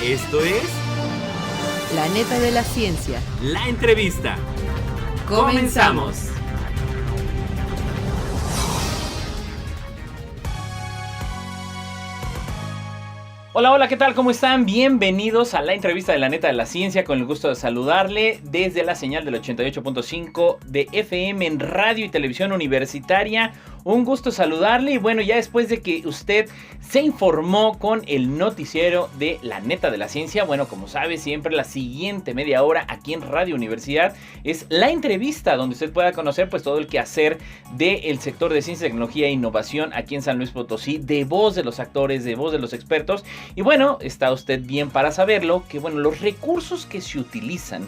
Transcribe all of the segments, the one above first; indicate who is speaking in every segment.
Speaker 1: Esto es...
Speaker 2: La neta de la ciencia.
Speaker 1: La entrevista.
Speaker 2: ¡Comenzamos!
Speaker 3: Hola, ¿qué tal? ¿Cómo están? Bienvenidos a la entrevista de La Neta de la Ciencia, con el gusto de saludarle desde la señal del 88.5 de FM en Radio y Televisión Universitaria. Un gusto saludarle y bueno, ya después de que usted se informó con el noticiero de La Neta de la Ciencia, bueno, como sabe, siempre la siguiente media hora aquí en Radio Universidad es la entrevista donde usted pueda conocer pues todo el quehacer del sector de ciencia, tecnología e innovación aquí en San Luis Potosí, de voz de los actores, de voz de los expertos. Y bueno, está usted bien para saberlo, que bueno, los recursos que se utilizan,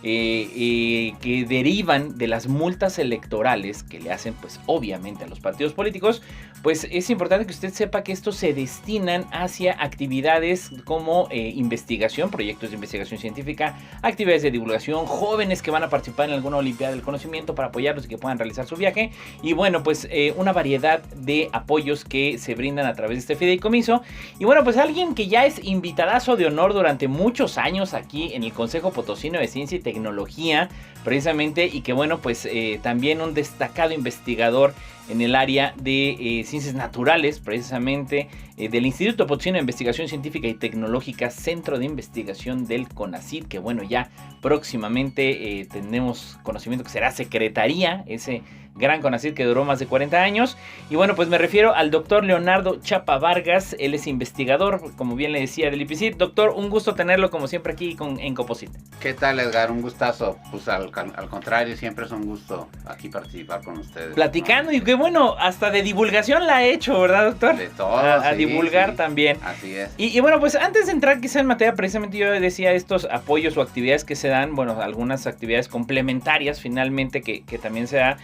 Speaker 3: que derivan de las multas electorales que le hacen pues obviamente a los partidos políticos, pues es importante que usted sepa que estos se destinan hacia actividades como investigación, proyectos de investigación científica, actividades de divulgación, jóvenes que van a participar en alguna olimpiada del conocimiento para apoyarlos y que puedan realizar su viaje, y bueno, pues una variedad de apoyos que se brindan a través de este fideicomiso. Y bueno, pues alguien que ya es invitadazo de honor durante muchos años aquí en el Consejo Potosino de Ciencia y Tecnología, precisamente, y que bueno, pues también un destacado investigador en el área de ciencias naturales, precisamente, del Instituto Potosino de Investigación Científica y Tecnológica, Centro de Investigación del CONACYT, que bueno, ya próximamente tenemos conocimiento que será secretaría, ese gran CONACYT que duró más de 40 años. Y bueno, pues me refiero al doctor Leonardo Chapa Vargas. Él es investigador, como bien le decía, del IPCIT. Doctor, un gusto tenerlo como siempre aquí en Coposit.
Speaker 4: ¿Qué tal, Edgar? Un gustazo. Pues al contrario, siempre es un gusto aquí participar con ustedes.
Speaker 3: Platicando, ¿no? Y que bueno, hasta de divulgación la ha hecho, ¿verdad, doctor?
Speaker 4: De todo,
Speaker 3: a
Speaker 4: sí,
Speaker 3: divulgar
Speaker 4: sí.
Speaker 3: También.
Speaker 4: Así es.
Speaker 3: Y bueno, pues antes de entrar quizá en materia, precisamente yo decía estos apoyos o actividades que se dan, bueno, algunas actividades complementarias finalmente que también se da,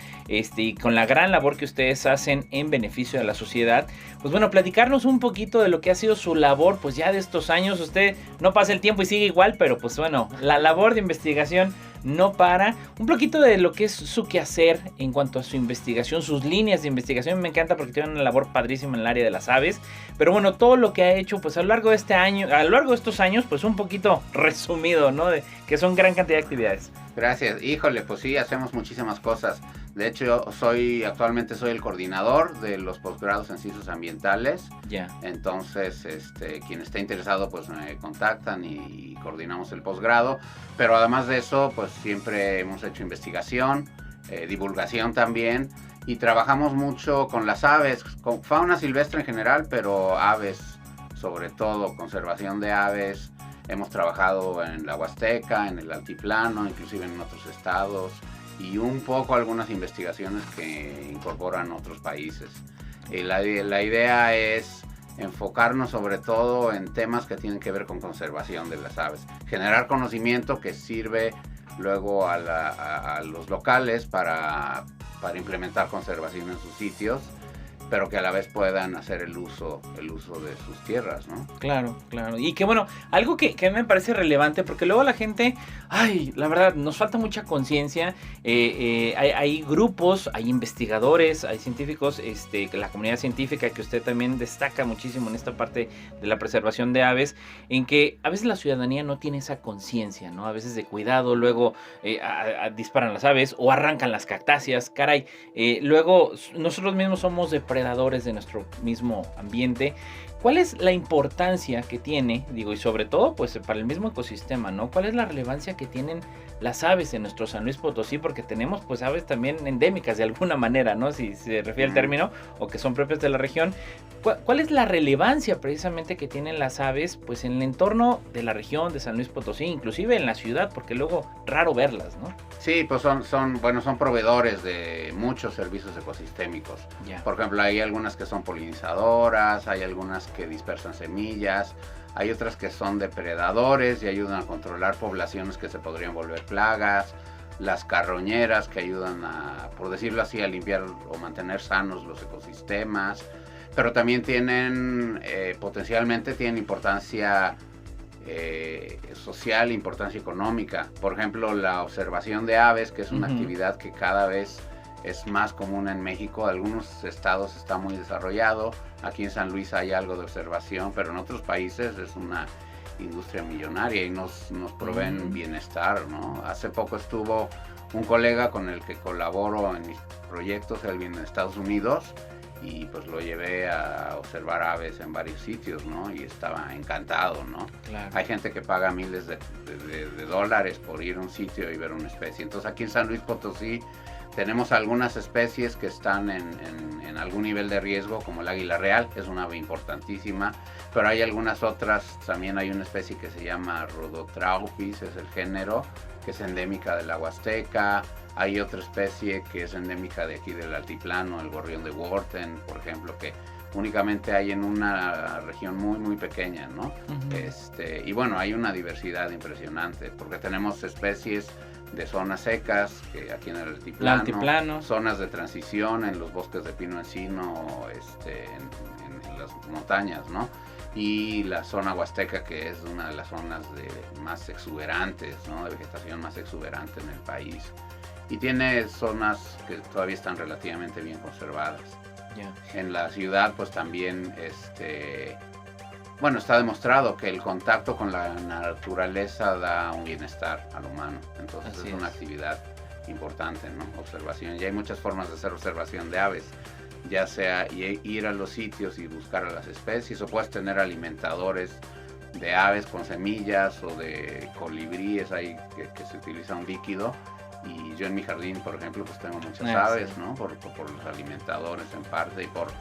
Speaker 3: y con la gran labor que ustedes hacen en beneficio de la sociedad. Pues bueno, platicarnos un poquito de lo que ha sido su labor, pues ya de estos años. Usted no pasa el tiempo y sigue igual, pero pues bueno, la labor de investigación no para. Un poquito de lo que es su quehacer en cuanto a su investigación, sus líneas de investigación. Me encanta porque tiene una labor padrísima en el área de las aves. Pero bueno, todo lo que ha hecho pues a lo largo de este año, a lo largo de estos años, pues un poquito resumido, ¿no? Que son gran cantidad de actividades.
Speaker 4: Gracias. Híjole, pues sí, hacemos muchísimas cosas. De hecho, actualmente soy el coordinador de los posgrados en ciencias ambientales.
Speaker 3: Ya.
Speaker 4: Entonces, quien esté interesado, pues me contactan y coordinamos el posgrado. Pero además de eso, pues siempre hemos hecho investigación, divulgación también. Y trabajamos mucho con las aves, con fauna silvestre en general, pero aves sobre todo, conservación de aves. Hemos trabajado en la Huasteca, en el Altiplano, inclusive en otros estados. Y un poco algunas investigaciones que incorporan otros países. La idea es enfocarnos sobre todo en temas que tienen que ver con conservación de las aves. Generar conocimiento que sirve luego a los locales para implementar conservación en sus sitios, pero que a la vez puedan hacer el uso de sus tierras, ¿no?
Speaker 3: Claro. Y que bueno, algo que me parece relevante, porque luego la gente, la verdad, nos falta mucha conciencia. Hay grupos, hay investigadores, hay científicos, la comunidad científica que usted también destaca muchísimo en esta parte de la preservación de aves, en que a veces la ciudadanía no tiene esa conciencia, ¿no? A veces de cuidado, luego disparan las aves o arrancan las cactáceas, caray. Luego nosotros mismos somos depredadores de nuestro mismo ambiente. ¿Cuál es la importancia que tiene, y sobre todo, pues para el mismo ecosistema, ¿no? ¿Cuál es la relevancia que tienen las aves en nuestro San Luis Potosí? Porque tenemos, pues, aves también endémicas de alguna manera, ¿no? Si se refiere al término, o que son propias de la región. ¿Cuál es la relevancia precisamente que tienen las aves, pues, en el entorno de la región de San Luis Potosí, inclusive en la ciudad, porque luego raro verlas, ¿no?
Speaker 4: Sí, pues son proveedores de muchos servicios ecosistémicos.
Speaker 3: Ya.
Speaker 4: Por ejemplo, hay algunas que son polinizadoras, hay algunas que dispersan semillas, hay otras que son depredadores y ayudan a controlar poblaciones que se podrían volver plagas, las carroñeras que ayudan a, por decirlo así, a limpiar o mantener sanos los ecosistemas, pero también potencialmente tienen importancia social, importancia económica. Por ejemplo, la observación de aves, que es una actividad que cada vez es más común en México. Algunos estados está muy desarrollado. Aquí en San Luis hay algo de observación, pero en otros países es una industria millonaria y nos proveen bienestar, ¿no? Hace poco estuvo un colega con el que colaboro en mis proyectos, él viene de Estados Unidos, y pues lo llevé a observar aves en varios sitios, ¿no? Y estaba encantado, ¿no?
Speaker 3: Claro.
Speaker 4: Hay gente que paga miles de dólares por ir a un sitio y ver una especie. Entonces aquí en San Luis Potosí tenemos algunas especies que están en algún nivel de riesgo, como el águila real, que es una ave importantísima, pero hay algunas otras, también hay una especie que se llama Rhodotraupis, es el género, que es endémica de la Huasteca. Hay otra especie que es endémica de aquí del altiplano, el gorrión de Worten, por ejemplo, que únicamente hay en una región muy, muy pequeña, ¿no? Uh-huh. Y bueno, hay una diversidad impresionante, porque tenemos especies de zonas secas, que aquí en el altiplano, zonas de transición en los bosques de pino encino, en las montañas, ¿no? Y la zona huasteca, que es una de las zonas más exuberantes, ¿no? De vegetación más exuberante en el país. Y tiene zonas que todavía están relativamente bien conservadas. Yeah. En la ciudad, pues también, bueno, está demostrado que el contacto con la naturaleza da un bienestar al humano. Entonces es una actividad importante, ¿no? Observación. Y hay muchas formas de hacer observación de aves, ya sea ir a los sitios y buscar a las especies, o puedes tener alimentadores de aves con semillas o de colibríes ahí que se utiliza un líquido. Y yo en mi jardín, por ejemplo, pues tengo muchas aves, sí, ¿no? Por los alimentadores en parte y por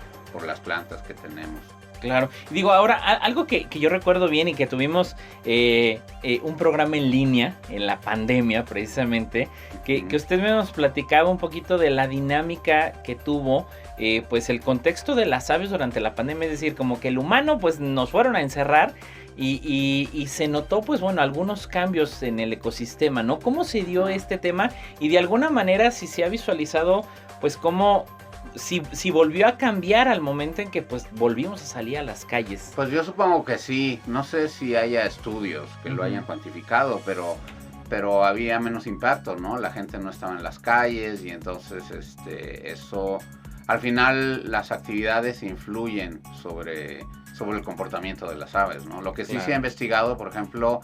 Speaker 4: las plantas que tenemos.
Speaker 3: Claro. Digo, ahora, algo que yo recuerdo bien y que tuvimos un programa en línea en la pandemia, precisamente, que usted nos platicaba un poquito de la dinámica que tuvo, pues el contexto de las aves durante la pandemia, es decir, como que el humano, pues nos fueron a encerrar y se notó, pues bueno, algunos cambios en el ecosistema, ¿no? ¿Cómo se dio este tema? Y de alguna manera, si se ha visualizado, pues cómo... Si volvió a cambiar al momento en que pues volvimos a salir a las calles.
Speaker 4: Pues yo supongo que sí, no sé si haya estudios que lo hayan cuantificado, pero había menos impacto, ¿no? La gente no estaba en las calles y entonces eso, al final las actividades influyen sobre el comportamiento de las aves, ¿no? Lo que sí se ha investigado, por ejemplo,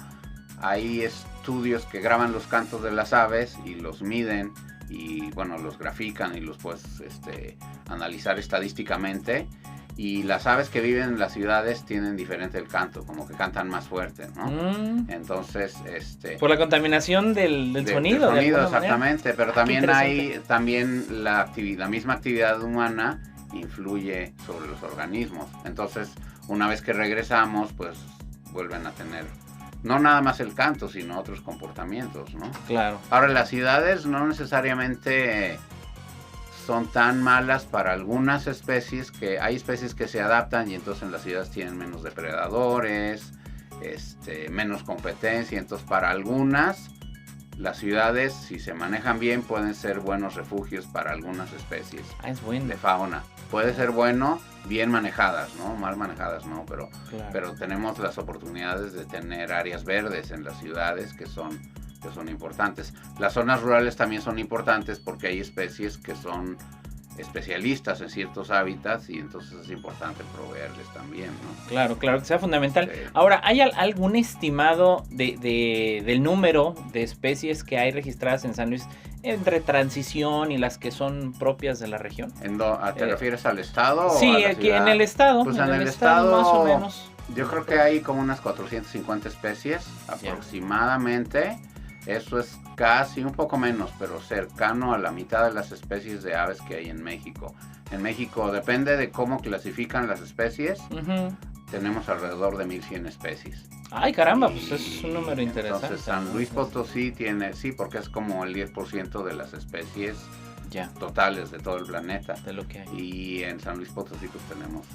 Speaker 4: hay estudios que graban los cantos de las aves y los miden y bueno, los grafican y los puedes analizar estadísticamente, y las aves que viven en las ciudades tienen diferente el canto, como que cantan más fuerte, ¿no? Entonces,
Speaker 3: por la contaminación del sonido.
Speaker 4: Del sonido, exactamente, pero también la misma actividad humana influye sobre los organismos. Entonces, una vez que regresamos, pues vuelven a tener no nada más el canto, sino otros comportamientos, ¿no?
Speaker 3: Claro.
Speaker 4: Ahora, las ciudades no necesariamente son tan malas para algunas especies, que hay especies que se adaptan y entonces en las ciudades tienen menos depredadores, menos competencia. Entonces, para algunas, las ciudades, si se manejan bien, pueden ser buenos refugios para algunas especies de fauna. Puede ser bueno, bien manejadas, ¿no? Mal manejadas, ¿no? Pero tenemos las oportunidades de tener áreas verdes en las ciudades que son importantes. Las zonas rurales también son importantes porque hay especies que son especialistas en ciertos hábitats y entonces es importante proveerles también, ¿no?
Speaker 3: Claro, que sea fundamental. Sí. Ahora, ¿hay algún estimado del número de especies que hay registradas en San Luis entre transición y las que son propias de la región?
Speaker 4: ¿Te refieres al estado?
Speaker 3: Sí,
Speaker 4: o a la
Speaker 3: aquí en el estado.
Speaker 4: Pues en el estado
Speaker 3: más o menos.
Speaker 4: Yo creo que hay como unas 450 especies aproximadamente. Eso es casi un poco menos, pero cercano a la mitad de las especies de aves que hay en México. En México, depende de cómo clasifican las especies, tenemos alrededor de 1,100 especies.
Speaker 3: Ay, caramba, pues es un número interesante.
Speaker 4: Entonces, San Luis Potosí tiene, sí, porque es como el 10% de las especies totales de todo el planeta.
Speaker 3: De lo que hay.
Speaker 4: Y en San Luis Potosí pues tenemos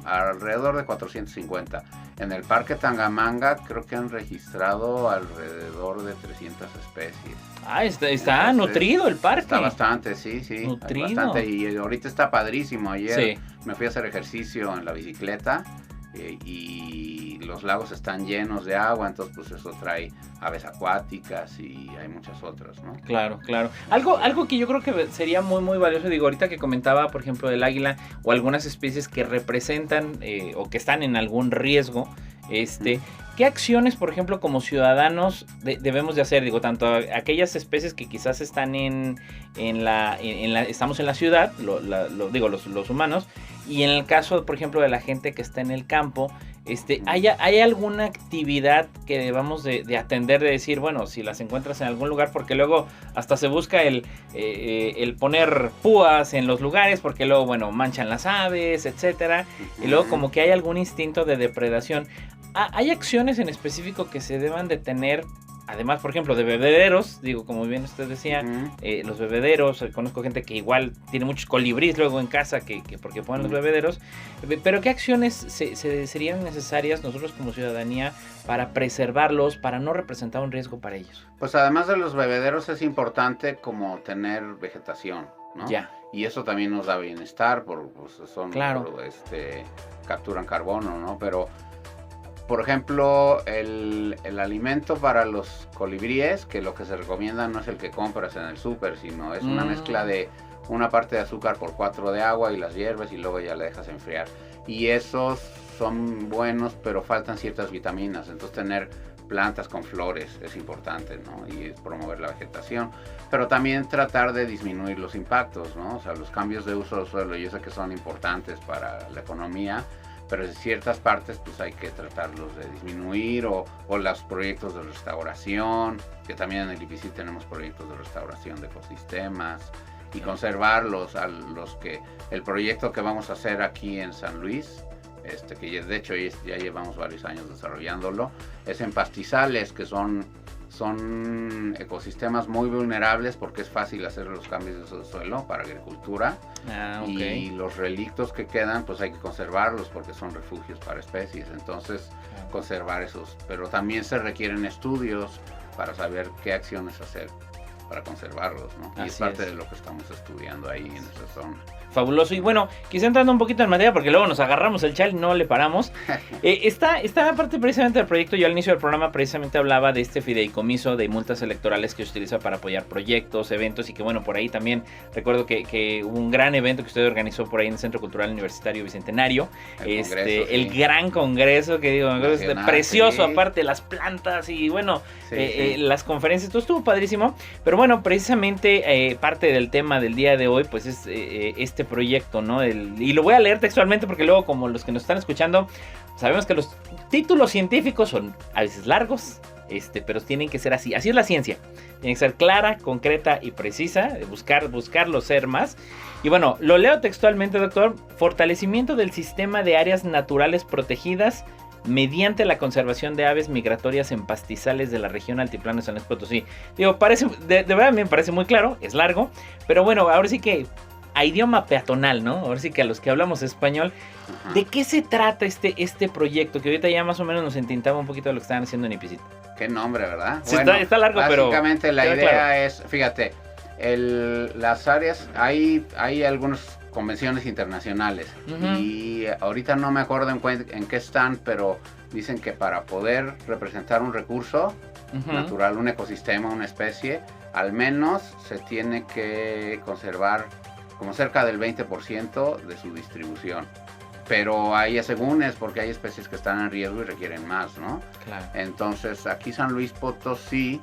Speaker 4: alrededor de 450. En el Parque Tangamanga creo que han registrado alrededor de 300 especies.
Speaker 3: Ah, está nutrido el parque.
Speaker 4: Está bastante, sí.
Speaker 3: Nutrido.
Speaker 4: Bastante, y ahorita está padrísimo. Ayer me fui a hacer ejercicio en la bicicleta y los lagos están llenos de agua, entonces pues eso trae aves acuáticas y hay muchas otras, ¿no?
Speaker 3: Claro. Algo que yo creo que sería muy muy valioso, digo, ahorita que comentaba, por ejemplo, del águila o algunas especies que representan o que están en algún riesgo, ¿Qué acciones, por ejemplo, como ciudadanos debemos de hacer? Digo, tanto aquellas especies que quizás están estamos en la ciudad, los humanos, y en el caso, por ejemplo, de la gente que está en el campo, ¿hay alguna actividad que debamos de atender, de decir, bueno, si las encuentras en algún lugar, porque luego hasta se busca el poner púas en los lugares, porque luego, bueno, manchan las aves, etcétera, y luego como que hay algún instinto de depredación? ¿Hay acciones en específico que se deban de tener? Además, por ejemplo, de bebederos, digo, como bien usted decía, los bebederos, conozco gente que igual tiene muchos colibríes luego en casa que porque ponen los bebederos, pero ¿qué acciones serían necesarias nosotros como ciudadanía para preservarlos, para no representar un riesgo para ellos?
Speaker 4: Pues además de los bebederos es importante como tener vegetación, ¿no?
Speaker 3: Ya.
Speaker 4: Y eso también nos da bienestar,
Speaker 3: Claro.
Speaker 4: Capturan carbono, ¿no? Pero por ejemplo, el alimento para los colibríes, que lo que se recomienda no es el que compras en el súper, sino es una mezcla de una parte de azúcar por 4 de agua y las hierves y luego ya la dejas enfriar. Y esos son buenos, pero faltan ciertas vitaminas. Entonces tener plantas con flores es importante, ¿no? Y promover la vegetación. Pero también tratar de disminuir los impactos, ¿no? O sea, los cambios de uso del suelo, yo sé que son importantes para la economía, pero en ciertas partes pues hay que tratarlos de disminuir, o los proyectos de restauración, que también en el IPC tenemos proyectos de restauración de ecosistemas, y conservarlos. El proyecto que vamos a hacer aquí en San Luis, que de hecho ya llevamos varios años desarrollándolo, es en pastizales, que son ecosistemas muy vulnerables porque es fácil hacer los cambios de uso del suelo para agricultura.
Speaker 3: Okay.
Speaker 4: Y los relictos que quedan pues hay que conservarlos porque son refugios para especies. Entonces conservar esos, pero también se requieren estudios para saber qué acciones hacer para conservarlos, ¿no? Y es parte de lo que estamos estudiando ahí en esa zona.
Speaker 3: Fabuloso. Y bueno, quizá entrando un poquito en materia, porque luego nos agarramos el chal y no le paramos. Esta parte precisamente del proyecto, yo al inicio del programa precisamente hablaba de este fideicomiso de multas electorales que se utiliza para apoyar proyectos, eventos, y que bueno, por ahí también recuerdo que hubo un gran evento que usted organizó por ahí en el Centro Cultural Universitario Bicentenario. El gran congreso, que digo, precioso, sí. Aparte las plantas y bueno, las conferencias, todo estuvo padrísimo. Pero bueno, precisamente parte del tema del día de hoy pues es este proyecto, ¿no? Y lo voy a leer textualmente porque luego, como los que nos están escuchando, sabemos que los títulos científicos son a veces largos, pero tienen que ser así. Así es la ciencia. Tiene que ser clara, concreta y precisa, buscarlo ser más. Y bueno, lo leo textualmente, doctor. Fortalecimiento del sistema de áreas naturales protegidas mediante la conservación de aves migratorias en pastizales de la región altiplano de San Luis Potosí. Digo, de verdad me parece muy claro, es largo, pero bueno, ahora sí que a idioma peatonal, ¿no? Ahora sí que a los que hablamos español, ¿de qué se trata este proyecto? Que ahorita ya más o menos nos entintaba un poquito de lo que estaban haciendo en Ipicito.
Speaker 4: Qué nombre, ¿verdad?
Speaker 3: Sí, bueno, está largo, pero
Speaker 4: básicamente la idea es, fíjate, las áreas, hay algunas convenciones internacionales y ahorita no me acuerdo en qué están, pero dicen que para poder representar un recurso natural, un ecosistema, una especie, al menos se tiene que conservar como cerca del 20% de su distribución. Pero hay asegúnes porque hay especies que están en riesgo y requieren más, ¿no?
Speaker 3: Claro.
Speaker 4: Entonces aquí San Luis Potosí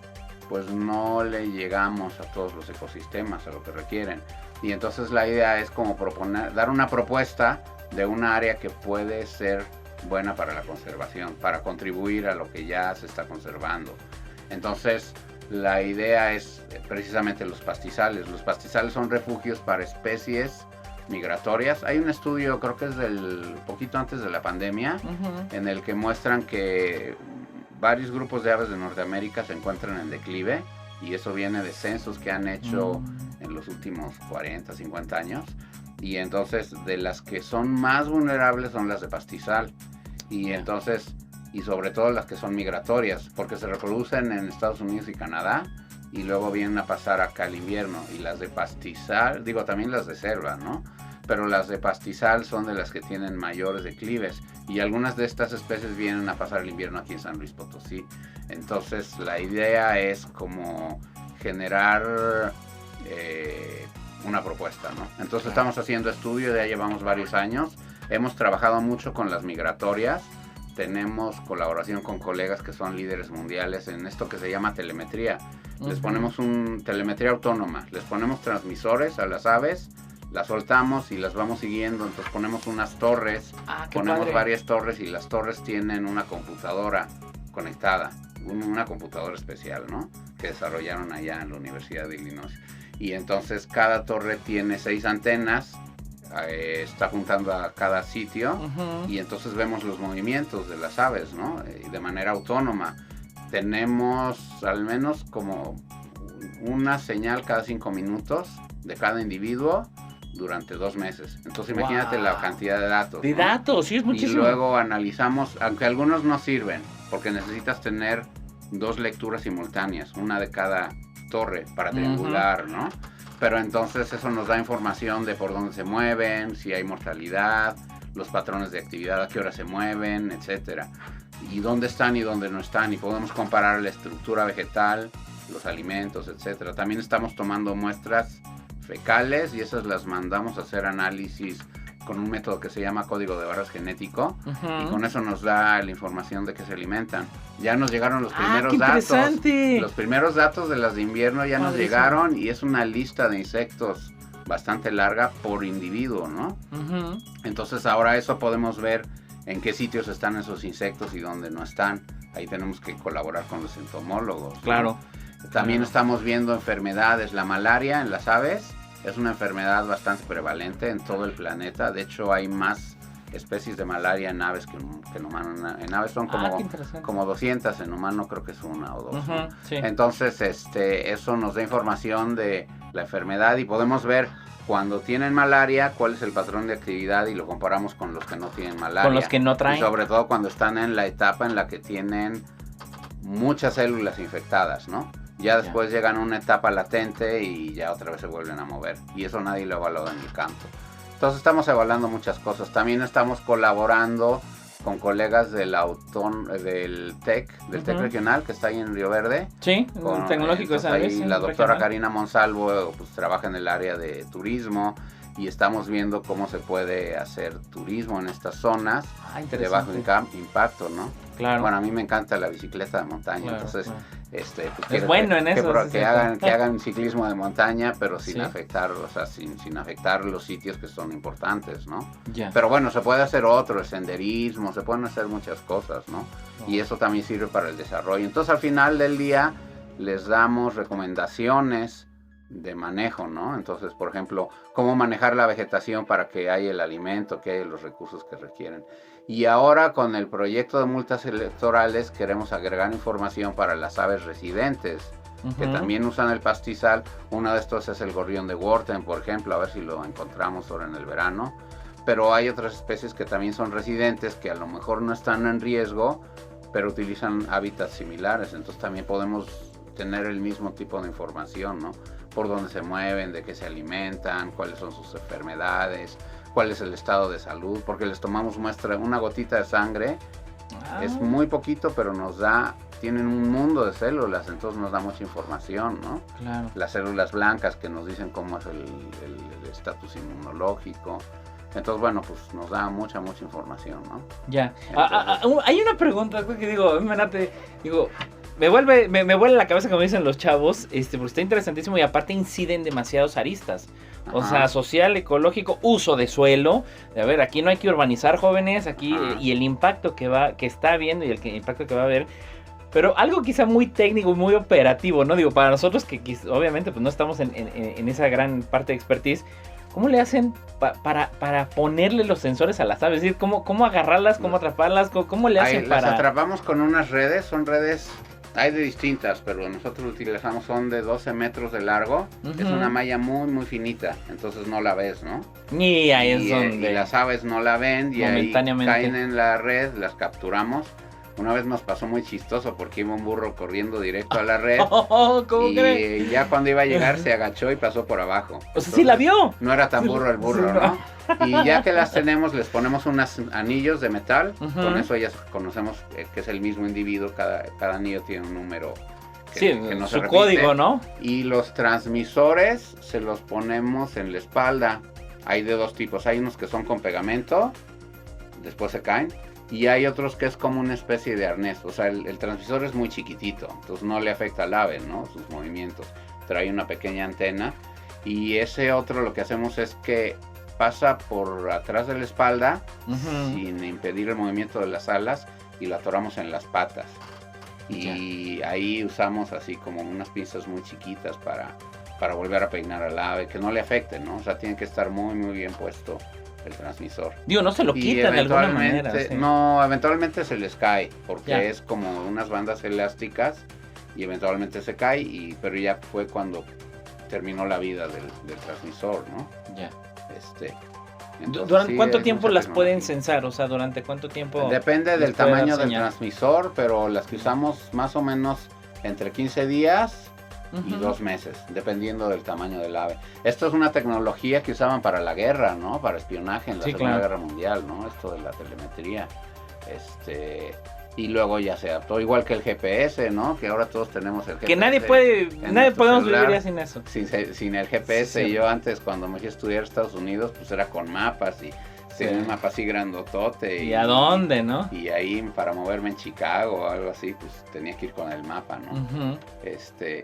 Speaker 4: pues no le llegamos a todos los ecosistemas, a lo que requieren. Y entonces la idea es como dar una propuesta de un área que puede ser buena para la conservación, para contribuir a lo que ya se está conservando. Entonces la idea es precisamente los pastizales. Los pastizales son refugios para especies migratorias. Hay un estudio, creo que es del poquito antes de la pandemia, en el que muestran que varios grupos de aves de Norteamérica se encuentran en declive, y eso viene de censos que han hecho en los últimos 40, 50 años. Y entonces de las que son más vulnerables son las de pastizal. Y entonces, y sobre todo las que son migratorias, porque se reproducen en Estados Unidos y Canadá y luego vienen a pasar acá el invierno. Y las de pastizal, digo también las de selva, ¿no? Pero las de pastizal son de las que tienen mayores declives, y algunas de estas especies vienen a pasar el invierno aquí en San Luis Potosí. Entonces la idea es como generar una propuesta, ¿no? Entonces estamos haciendo estudio, ya llevamos varios años, hemos trabajado mucho con las migratorias, tenemos colaboración con colegas que son líderes mundiales en esto que se llama telemetría. Les ponemos telemetría autónoma, les ponemos transmisores a las aves, las soltamos y las vamos siguiendo, entonces ponemos unas torres, ponemos
Speaker 3: padre.
Speaker 4: varias torres y las torres tienen una computadora conectada, una computadora especial, ¿no? Que desarrollaron allá en la Universidad de Illinois. Y entonces cada torre tiene 6 antenas, está apuntando a cada sitio y entonces vemos los movimientos de las aves, ¿no? De manera autónoma. Tenemos al menos como una señal cada 5 minutos de cada individuo durante 2 meses. Entonces imagínate la cantidad de datos.
Speaker 3: De datos, sí, es muchísimo.
Speaker 4: Y luego analizamos, aunque algunos no sirven, porque necesitas tener 2 lecturas simultáneas, una de cada torre para triangular, ¿no? Pero entonces eso nos da información de por dónde se mueven, si hay mortalidad, los patrones de actividad, a qué hora se mueven, etcétera. Y dónde están y dónde no están. Y podemos comparar la estructura vegetal, los alimentos, etcétera. También estamos tomando muestras fecales y esas las mandamos a hacer análisis con un método que se llama código de barras genético y con eso nos da la información de qué se alimentan. Ya nos llegaron los primeros datos. Los primeros datos de las de invierno ya nos llegaron y es una lista de insectos bastante larga por individuo, ¿no? Entonces ahora eso podemos ver en qué sitios están esos insectos y dónde no están. Ahí tenemos que colaborar con los entomólogos, ¿no?
Speaker 3: Claro.
Speaker 4: También estamos viendo enfermedades. La malaria en las aves es una enfermedad bastante prevalente en todo el planeta. De hecho, hay más especies de malaria en aves que en humanos. En aves son como 200, en humano creo que es 1 o 2. ¿No?
Speaker 3: Sí.
Speaker 4: Entonces, eso nos da información de la enfermedad y podemos ver cuando tienen malaria cuál es el patrón de actividad y lo comparamos con los que no tienen malaria.
Speaker 3: Con los que no traen.
Speaker 4: Y sobre todo cuando están en la etapa en la que tienen muchas células infectadas, ¿no? Ya después llegan a una etapa latente y ya otra vez se vuelven a mover. Y eso nadie lo evalúa en el campo. Entonces estamos evaluando muchas cosas. También estamos colaborando con colegas del TEC regional que está ahí en Río Verde.
Speaker 3: Sí, con tecnológico, ¿sabes?
Speaker 4: Ahí la doctora Karina Monsalvo pues trabaja en el área de turismo y estamos viendo cómo se puede hacer turismo en estas zonas de bajo impacto, ¿no?
Speaker 3: Claro.
Speaker 4: Bueno, a mí me encanta la bicicleta de montaña,
Speaker 3: claro,
Speaker 4: entonces
Speaker 3: pues
Speaker 4: es
Speaker 3: bueno en eso.
Speaker 4: Que hagan ciclismo de montaña, pero sin afectar, o sea, sin afectar los sitios que son importantes, ¿no? Pero bueno, se puede hacer el senderismo, se pueden hacer muchas cosas, ¿no? Y eso también sirve para el desarrollo. Entonces, al final del día, les damos recomendaciones de manejo, ¿no? Entonces, por ejemplo, cómo manejar la vegetación para que haya el alimento, que haya los recursos que requieren. Y ahora con el proyecto de multas electorales queremos agregar información para las aves residentes, que también usan el pastizal. Uno de estos es el gorrión de Wharton, por ejemplo, a ver si lo encontramos ahora en el verano. Pero hay otras especies que también son residentes, que a lo mejor no están en riesgo, pero utilizan hábitats similares. Entonces también podemos tener el mismo tipo de información, ¿no? Por dónde se mueven, de qué se alimentan, cuáles son sus enfermedades, cuál es el estado de salud, porque les tomamos muestra, una gotita de sangre, es muy poquito, pero tienen un mundo de células, entonces nos da mucha información, ¿no?
Speaker 3: Claro. Las
Speaker 4: células blancas que nos dicen cómo es el estatus inmunológico. Entonces, bueno, pues nos da mucha información, ¿no?
Speaker 3: Ya. Entonces, hay una pregunta que digo, me vuelve la cabeza, como dicen los chavos, porque está interesantísimo y aparte inciden demasiados aristas. O sea, social, ecológico, uso de suelo. A ver, aquí no hay que urbanizar, jóvenes, aquí y el impacto que está habiendo y el impacto que va a haber. Pero algo quizá muy técnico, muy operativo, ¿no? Digo, para nosotros que obviamente pues no estamos en esa gran parte de expertise, ¿cómo le hacen para ponerle los sensores a las aves? Es decir, ¿cómo agarrarlas, cómo atraparlas? ¿Cómo le hacen para...?
Speaker 4: Las atrapamos con unas redes, son redes... Hay de distintas, pero nosotros utilizamos, son de 12 metros de largo. Es una malla muy finita, entonces no la ves, ¿no?
Speaker 3: Y ahí es donde...
Speaker 4: Y las aves no la ven y ahí caen en la red, las capturamos. Una vez nos pasó muy chistoso porque iba un burro corriendo directo a la red. Y ya cuando iba a llegar se agachó y pasó por abajo.
Speaker 3: O sea, sí la vio.
Speaker 4: No era tan burro el burro, ¿no? Y ya que las tenemos, les ponemos unos anillos de metal. Con eso ya conocemos que es el mismo individuo. Cada anillo tiene un número que no se repite. Su
Speaker 3: código, ¿no?
Speaker 4: Y los transmisores se los ponemos en la espalda. Hay de 2 tipos. Hay unos que son con pegamento, después se caen. Y hay otros que es como una especie de arnés, o sea, el transmisor es muy chiquitito, entonces no le afecta al ave, ¿no? Sus movimientos. Trae una pequeña antena y ese otro lo que hacemos es que pasa por atrás de la espalda sin impedir el movimiento de las alas y lo atoramos en las patas. Y ahí usamos así como unas pinzas muy chiquitas para volver a peinar al ave, que no le afecte, ¿no? O sea, tiene que estar muy, muy bien puesto el transmisor.
Speaker 3: Digo, no se lo quita de alguna manera. Sí.
Speaker 4: No, eventualmente se les cae, porque es como unas bandas elásticas y eventualmente se cae, pero ya fue cuando terminó la vida del transmisor, ¿no?
Speaker 3: Ya.
Speaker 4: Entonces,
Speaker 3: ¿Durante cuánto tiempo las pueden censar? O sea, ¿durante cuánto tiempo?
Speaker 4: Depende del tamaño del transmisor, pero las que usamos más o menos entre 15 días y 2 meses, dependiendo del tamaño del ave. Esto es una tecnología que usaban para la guerra, ¿no? Para espionaje en la Segunda Guerra Mundial, ¿no? Esto de la telemetría. Y luego ya se adaptó, igual que el GPS, ¿no? Que ahora todos tenemos el GPS.
Speaker 3: Que nadie podemos vivir ya sin eso.
Speaker 4: Sin el GPS, sí. Yo antes cuando me fui a estudiar a Estados Unidos, pues era con mapas y tenía un mapa así grandotote.
Speaker 3: ¿Y a dónde, no?
Speaker 4: Y ahí para moverme en Chicago o algo así, pues tenía que ir con el mapa, ¿no?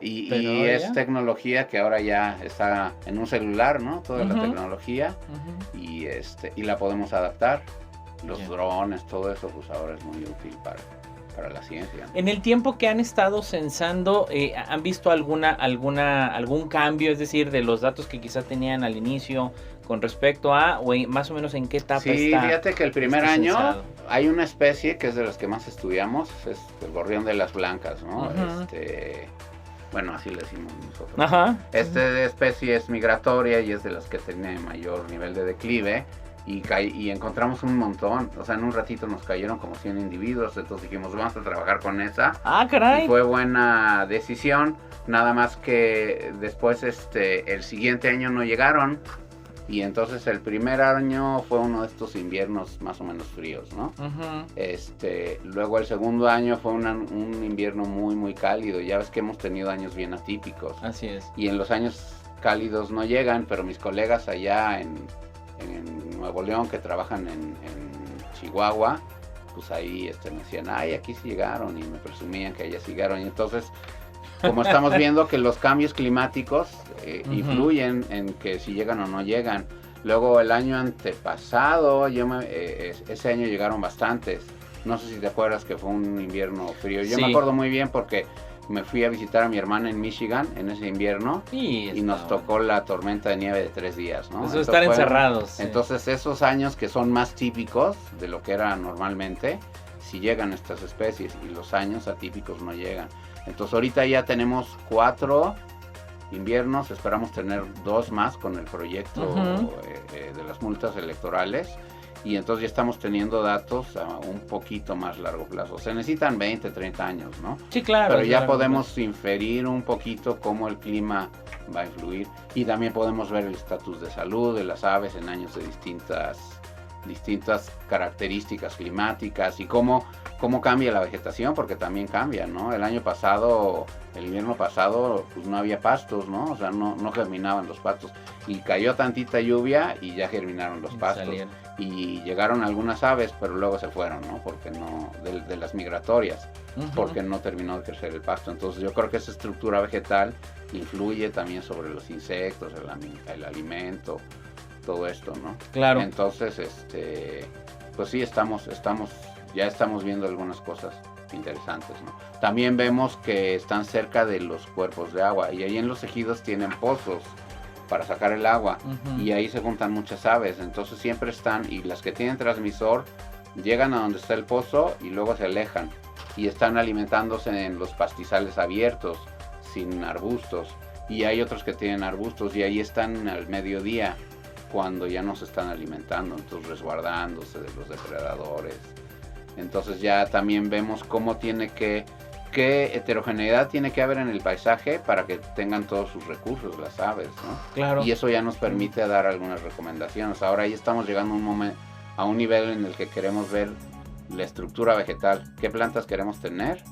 Speaker 4: Y es tecnología que ahora ya está en un celular, ¿no? Toda la tecnología y la podemos adaptar. Los drones, todo eso, pues ahora es muy útil para la ciencia, ¿no?
Speaker 3: En el tiempo que han estado censando, ¿han visto algún cambio? Es decir, de los datos que quizá tenían al inicio con respecto a, o más o menos en qué etapa está.
Speaker 4: Sí, fíjate que el primer año hay una especie que es de las que más estudiamos, es el gorrión de las blancas, ¿no? Bueno, así le decimos nosotros. Ajá. Esta especie es migratoria y es de las que tiene mayor nivel de declive. Y encontramos un montón, o sea, en un ratito nos cayeron como 100 individuos, entonces dijimos, vamos a trabajar con esa.
Speaker 3: ¡Ah, caray!
Speaker 4: Y fue buena decisión, nada más que después el siguiente año no llegaron, y entonces el primer año fue uno de estos inviernos más o menos fríos, ¿no? Luego el segundo año fue un invierno muy, muy cálido, ya ves que hemos tenido años bien atípicos.
Speaker 3: Así es.
Speaker 4: Y en los años cálidos no llegan, pero mis colegas allá en Nuevo León que trabajan en Chihuahua, pues ahí me decían, ay, aquí sí llegaron, y me presumían que allá sí llegaron. Y entonces, como estamos viendo que los cambios climáticos influyen en que si llegan o no llegan. Luego el año antepasado, ese año llegaron bastantes. No sé si te acuerdas que fue un invierno frío. Yo me acuerdo muy bien porque me fui a visitar a mi hermana en Michigan en ese invierno y nos tocó la tormenta de nieve de 3 días, ¿no?
Speaker 3: Eso estar encerrados. Sí.
Speaker 4: Entonces esos años que son más típicos de lo que era normalmente, sí llegan estas especies, y los años atípicos no llegan. Entonces ahorita ya tenemos 4 inviernos, esperamos tener 2 más con el proyecto de las multas electorales. Y entonces ya estamos teniendo datos a un poquito más largo plazo. Se necesitan 20, 30 años, ¿no?
Speaker 3: Sí, claro.
Speaker 4: Pero ya podemos inferir un poquito cómo el clima va a influir. Y también podemos ver el estatus de salud de las aves en años de distintas características climáticas y cómo cambia la vegetación, porque también cambia, ¿no? El invierno pasado, pues no había pastos, ¿no? O sea, no germinaban los pastos. Y cayó tantita lluvia y ya germinaron los pastos. Salieron. Y llegaron algunas aves, pero luego se fueron, ¿no? Porque no, de las migratorias, porque no terminó de crecer el pasto. Entonces yo creo que esa estructura vegetal influye también sobre los insectos, el alimento, todo esto, ¿no?
Speaker 3: Claro.
Speaker 4: Entonces, pues sí, ya estamos viendo algunas cosas interesantes, ¿no? También vemos que están cerca de los cuerpos de agua, y ahí en los ejidos tienen pozos para sacar el agua, y ahí se juntan muchas aves, entonces siempre están, y las que tienen transmisor llegan a donde está el pozo y luego se alejan, y están alimentándose en los pastizales abiertos, sin arbustos, y hay otros que tienen arbustos, y ahí están al mediodía, cuando ya no se están alimentando, entonces resguardándose de los depredadores. Entonces ya también vemos cómo qué heterogeneidad tiene que haber en el paisaje para que tengan todos sus recursos las aves, ¿no?
Speaker 3: Claro.
Speaker 4: Y eso ya nos permite dar algunas recomendaciones. Ahora ya estamos llegando a un nivel en el que queremos ver la estructura vegetal, qué plantas queremos tener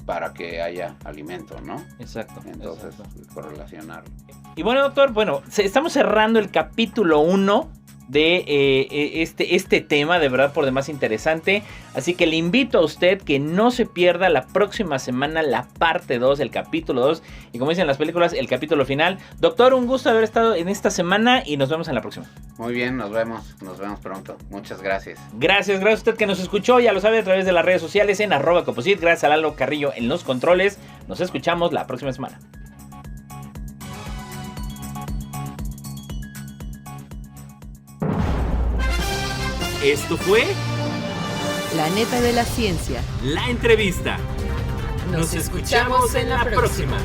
Speaker 4: para que haya alimento, ¿no?
Speaker 3: Exacto.
Speaker 4: Entonces, correlacionarlo.
Speaker 3: Y bueno, doctor, estamos cerrando el capítulo 1 de este tema, de verdad por demás interesante. Así que le invito a usted que no se pierda la próxima semana la parte 2, el capítulo 2. Y como dicen las películas, el capítulo final. Doctor, un gusto haber estado en esta semana y nos vemos en la próxima.
Speaker 4: Muy bien, nos vemos pronto. Muchas gracias.
Speaker 3: Gracias a usted que nos escuchó, ya lo sabe, a través de las redes sociales en @Coposit. Gracias a Lalo Carrillo en los controles. Nos escuchamos la próxima semana.
Speaker 1: Esto fue
Speaker 2: La neta de la ciencia.
Speaker 1: La Entrevista. Nos escuchamos en la próxima.